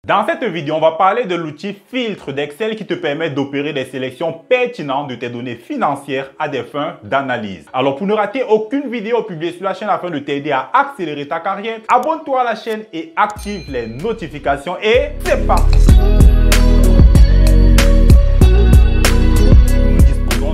Dans cette vidéo, on va parler de l'outil filtre d'Excel qui te permet d'opérer des sélections pertinentes de tes données financières à des fins d'analyse. Alors pour ne rater aucune vidéo publiée sur la chaîne afin de t'aider à accélérer ta carrière, abonne-toi à la chaîne et active les notifications et c'est parti!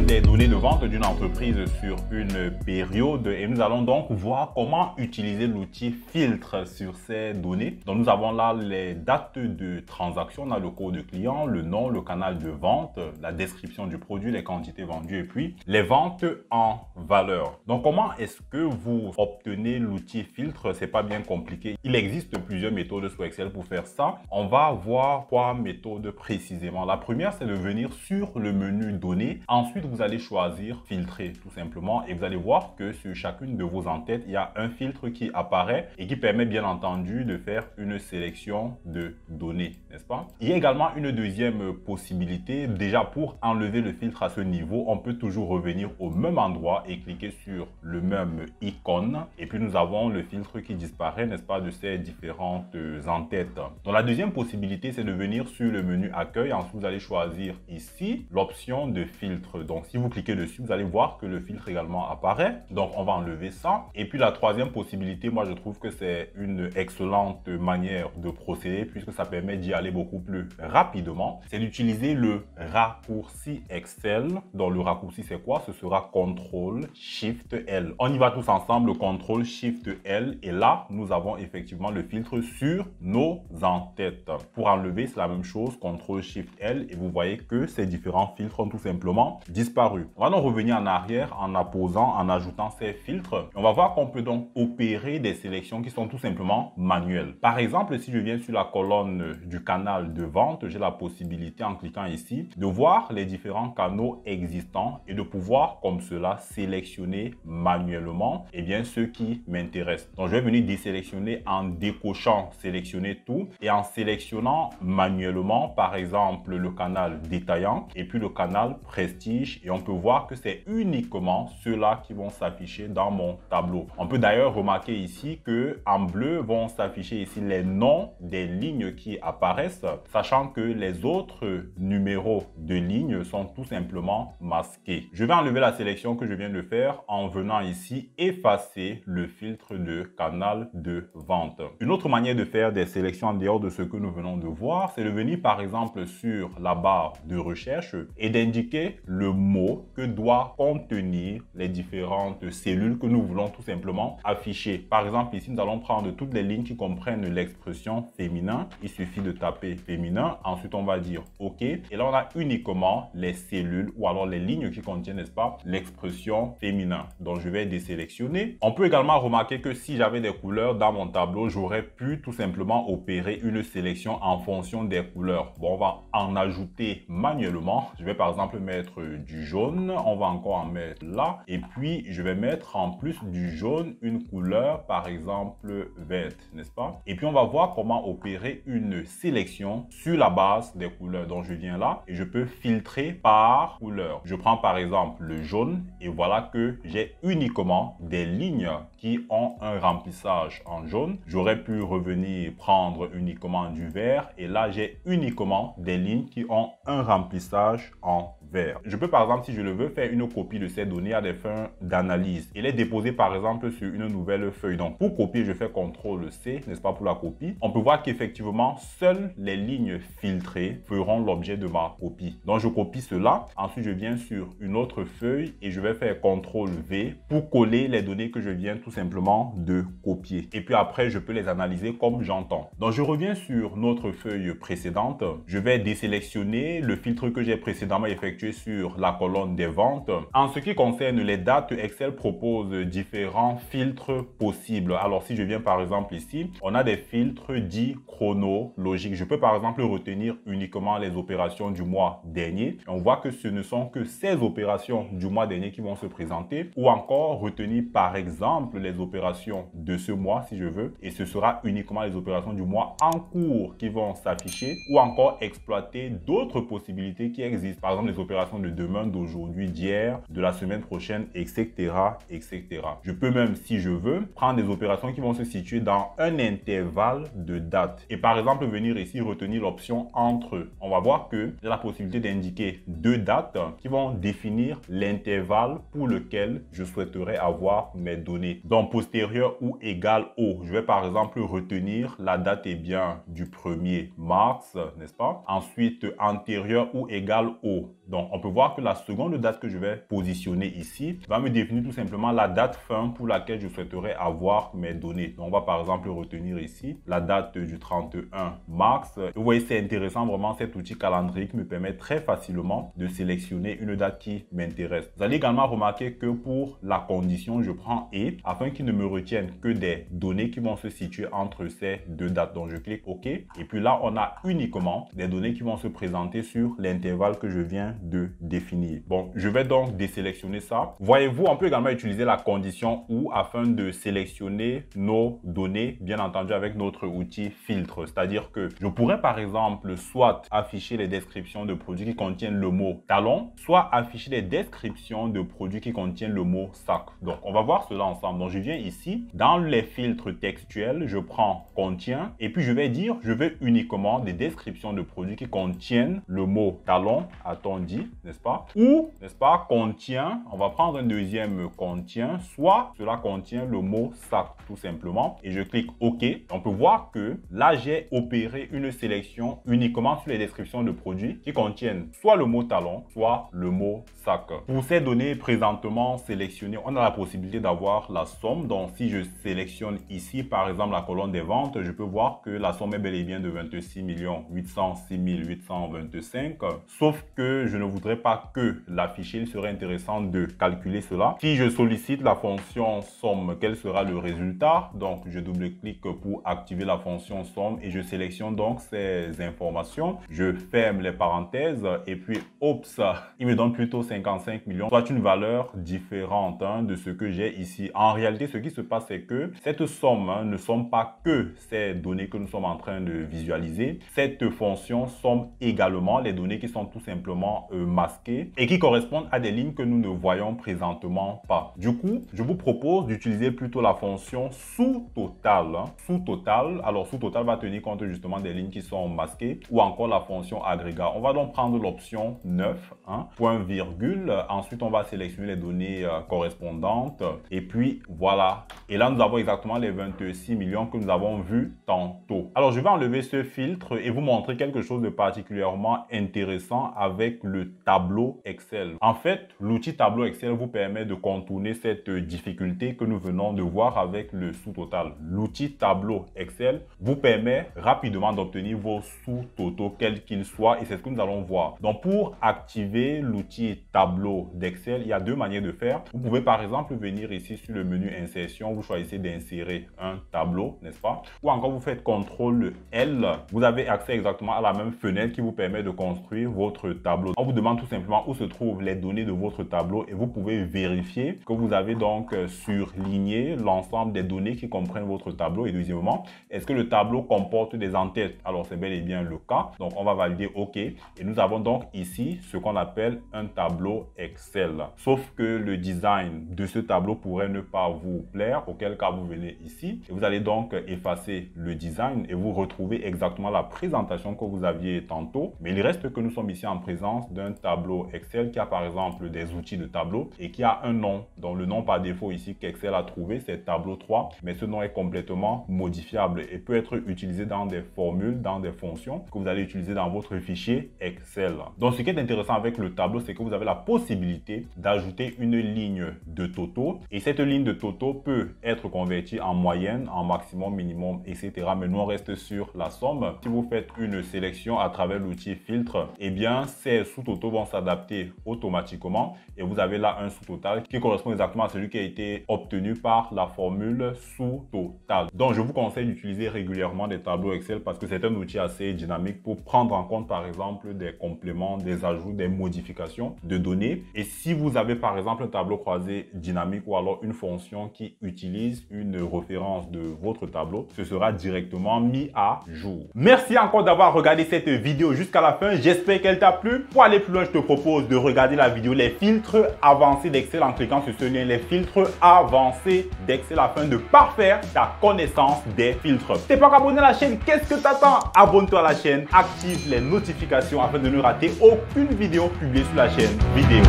Des données de vente d'une entreprise sur une période et nous allons donc voir comment utiliser l'outil filtre sur ces données. Donc nous avons là les dates de transaction, on a le code client, le nom, le canal de vente, la description du produit, les quantités vendues et puis les ventes en valeur. Donc comment est-ce que vous obtenez l'outil filtre? C'est pas bien compliqué. Il existe plusieurs méthodes sur Excel pour faire ça. On va voir 3 méthodes précisément. La première, c'est de venir sur le menu données. Ensuite, vous allez choisir filtrer tout simplement et vous allez voir que sur chacune de vos entêtes, il y a un filtre qui apparaît et qui permet bien entendu de faire une sélection de données, n'est-ce pas? Il y a également une deuxième possibilité. Déjà, pour enlever le filtre à ce niveau, on peut toujours revenir au même endroit et cliquer sur le même icône et puis nous avons le filtre qui disparaît, n'est-ce pas, de ces différentes entêtes. Donc la deuxième possibilité, c'est de venir sur le menu accueil. Ensuite, vous allez choisir ici l'option de filtre. Donc si vous cliquez dessus, vous allez voir que le filtre également apparaît. Donc on va enlever ça. Et puis la troisième possibilité, moi je trouve que c'est une excellente manière de procéder puisque ça permet d'y aller beaucoup plus rapidement. C'est d'utiliser le raccourci Excel. Donc le raccourci c'est quoi? Ce sera CTRL-SHIFT-L. On y va tous ensemble, CTRL-SHIFT-L. Et là, nous avons effectivement le filtre sur nos entêtes. Pour enlever, c'est la même chose, CTRL-SHIFT-L. Et vous voyez que ces différents filtres ont tout simplement disparu. On va donc revenir en arrière en apposant, en ajoutant ces filtres. On va voir qu'on peut donc opérer des sélections qui sont tout simplement manuelles. Par exemple, si je viens sur la colonne du canal de vente, j'ai la possibilité en cliquant ici de voir les différents canaux existants et de pouvoir comme cela sélectionner manuellement ceux qui m'intéressent. Donc je vais venir désélectionner en décochant sélectionner tout et en sélectionnant manuellement par exemple le canal détaillant et puis le canal prestige. Et on peut voir que c'est uniquement ceux-là qui vont s'afficher dans mon tableau. On peut d'ailleurs remarquer ici que en bleu vont s'afficher ici les noms des lignes qui apparaissent, sachant que les autres numéros de lignes sont tout simplement masqués. Je vais enlever la sélection que je viens de faire en venant ici effacer le filtre de canal de vente. Une autre manière de faire des sélections en dehors de ce que nous venons de voir, c'est de venir par exemple sur la barre de recherche et d'indiquer le mot que doit contenir les différentes cellules que nous voulons tout simplement afficher. Par exemple, ici, nous allons prendre toutes les lignes qui comprennent l'expression féminin. Il suffit de taper féminin. Ensuite, on va dire OK. Et là, on a uniquement les cellules ou alors les lignes qui contiennent, n'est-ce pas, l'expression féminin. Donc, je vais désélectionner. On peut également remarquer que si j'avais des couleurs dans mon tableau, j'aurais pu tout simplement opérer une sélection en fonction des couleurs. Bon, on va en ajouter manuellement. Je vais par exemple mettre du jaune, on va encore en mettre là et puis je vais mettre en plus du jaune une couleur par exemple verte, n'est-ce pas? Et puis on va voir comment opérer une sélection sur la base des couleurs. Donc je viens là et je peux filtrer par couleur. Je prends par exemple le jaune et voilà que j'ai uniquement des lignes qui ont un remplissage en jaune. J'aurais pu revenir prendre uniquement du vert et là j'ai uniquement des lignes qui ont un remplissage en vert. Je peux par exemple, si je le veux, faire une copie de ces données à des fins d'analyse et les déposer par exemple sur une nouvelle feuille. Donc pour copier, je fais CTRL-C, n'est-ce pas, pour la copie. On peut voir qu'effectivement, seules les lignes filtrées feront l'objet de ma copie. Donc je copie cela. Ensuite, je viens sur une autre feuille et je vais faire CTRL-V pour coller les données que je viens tout simplement de copier. Et puis après, je peux les analyser comme j'entends. Donc je reviens sur notre feuille précédente. Je vais désélectionner le filtre que j'ai précédemment effectué sur la colonne des ventes. En ce qui concerne les dates, Excel propose différents filtres possibles. Alors si je viens par exemple ici, on a des filtres dits chronologiques. Je peux par exemple retenir uniquement les opérations du mois dernier. On voit que ce ne sont que ces opérations du mois dernier qui vont se présenter, ou encore retenir par exemple les opérations de ce mois si je veux, et ce sera uniquement les opérations du mois en cours qui vont s'afficher, ou encore exploiter d'autres possibilités qui existent. Par exemple les opérations de demain, d'aujourd'hui, d'hier, de la semaine prochaine, etc., etc. Je peux même, si je veux, prendre des opérations qui vont se situer dans un intervalle de date. Et par exemple, venir ici retenir l'option entre. On va voir que j'ai la possibilité d'indiquer deux dates qui vont définir l'intervalle pour lequel je souhaiterais avoir mes données. Donc, postérieur ou égal au. Je vais par exemple retenir la date du 1er mars, n'est-ce pas? Ensuite, antérieur ou égal au. Donc, on peut voir que la seconde date que je vais positionner ici va me définir tout simplement la date fin pour laquelle je souhaiterais avoir mes données. Donc, on va par exemple retenir ici la date du 31 mars. Vous voyez, c'est intéressant vraiment cet outil calendrier qui me permet très facilement de sélectionner une date qui m'intéresse. Vous allez également remarquer que pour la condition, je prends et afin qu'il ne me retienne que des données qui vont se situer entre ces deux dates. Donc, je clique OK. Et puis là, on a uniquement des données qui vont se présenter sur l'intervalle que je viens de définir. Bon, je vais donc désélectionner ça. Voyez-vous, on peut également utiliser la condition ou afin de sélectionner nos données, bien entendu avec notre outil filtre. C'est-à-dire que je pourrais par exemple soit afficher les descriptions de produits qui contiennent le mot talon, soit afficher les descriptions de produits qui contiennent le mot sac. Donc, on va voir cela ensemble. Donc, je viens ici, dans les filtres textuels, je prends contient et puis je vais dire, je veux uniquement des descriptions de produits qui contiennent le mot talon, a-t-on dit, n'est-ce pas? Ou, n'est-ce pas, contient, on va prendre un deuxième contient, soit cela contient le mot sac, tout simplement. Et je clique OK. On peut voir que là, j'ai opéré une sélection uniquement sur les descriptions de produits qui contiennent soit le mot talon, soit le mot sac. Pour ces données présentement sélectionnées, on a la possibilité d'avoir la somme. Donc, si je sélectionne ici, par exemple, la colonne des ventes, je peux voir que la somme est bel et bien de 26 806 825. Sauf que je ne voudrais pas que l'afficher. Il serait intéressant de calculer cela. Si je sollicite la fonction somme, quel sera le résultat? Donc, je double-clique pour activer la fonction somme et je sélectionne donc ces informations. Je ferme les parenthèses et puis, oups, il me donne plutôt 55 millions, soit une valeur différente de ce que j'ai ici. En réalité, ce qui se passe, c'est que cette somme ne sont pas que ces données que nous sommes en train de visualiser. Cette fonction somme également les données qui sont tout simplement masquées et qui correspondent à des lignes que nous ne voyons présentement pas. Du coup, je vous propose d'utiliser plutôt la fonction sous-total. Sous-total, alors sous-total va tenir compte justement des lignes qui sont masquées ou encore la fonction agrégat. On va donc prendre l'option 9, point virgule. Ensuite, on va sélectionner les données correspondantes et puis voilà. Et là, nous avons exactement les 26 millions que nous avons vus tantôt. Alors, je vais enlever ce filtre et vous montrer quelque chose de particulièrement intéressant avec le tableau Excel. En fait, l'outil tableau Excel vous permet de contourner cette difficulté que nous venons de voir avec le sous-total. L'outil tableau Excel vous permet rapidement d'obtenir vos sous-totaux, quels qu'ils soient, et c'est ce que nous allons voir. Donc, pour activer l'outil tableau d'Excel, il y a deux manières de faire. Vous pouvez par exemple venir ici sur le menu insertion, vous choisissez d'insérer un tableau, n'est-ce pas? Ou encore vous faites CTRL L, vous avez accès exactement à la même fenêtre qui vous permet de construire votre tableau. On vous demande tout simplement où se trouvent les données de votre tableau et vous pouvez vérifier que vous avez donc surligné l'ensemble des données qui comprennent votre tableau. Et deuxièmement, est-ce que le tableau comporte des en-têtes? Alors c'est bel et bien le cas. Donc on va valider OK. Et nous avons donc ici ce qu'on appelle un tableau Excel. Sauf que le design de ce tableau pourrait ne pas vous plaire, auquel cas vous venez ici et vous allez donc effacer le design et vous retrouvez exactement la présentation que vous aviez tantôt. Mais il reste que nous sommes ici en présence d'un tableau Excel qui a par exemple des outils de tableau et qui a un nom. Donc le nom par défaut ici qu'Excel a trouvé, c'est tableau 3, mais ce nom est complètement modifiable et peut être utilisé dans des formules, dans des fonctions que vous allez utiliser dans votre fichier Excel. Donc ce qui est intéressant avec le tableau, c'est que vous avez la possibilité d'ajouter une ligne de totaux et cette ligne de totaux peut être convertie en moyenne, en maximum, minimum, etc. Mais nous on reste sur la somme. Si vous faites une sélection à travers l'outil filtre, eh bien ces sous-totaux vont s'adapter automatiquement et vous avez là un sous-total qui correspond exactement à celui qui a été obtenu par la formule sous-total. Donc je vous conseille d'utiliser régulièrement des tableaux Excel parce que c'est un outil assez dynamique pour prendre en compte par exemple des compléments, des ajouts, des modifications de données. Et si vous avez par exemple un tableau croisé dynamique ou alors une fonction qui utilise une référence de votre tableau, ce sera directement mis à jour. Merci encore d'avoir regardé cette vidéo jusqu'à la fin. J'espère qu'elle t'a plu. Pour aller aller plus loin, je te propose de regarder la vidéo les filtres avancés d'Excel en cliquant sur ce lien, les filtres avancés d'Excel, afin de parfaire ta connaissance des filtres. Si tu n'es pas encore abonné à la chaîne, qu'est-ce que tu attends? Abonne-toi à la chaîne, active les notifications afin de ne rater aucune vidéo publiée sur la chaîne vidéo.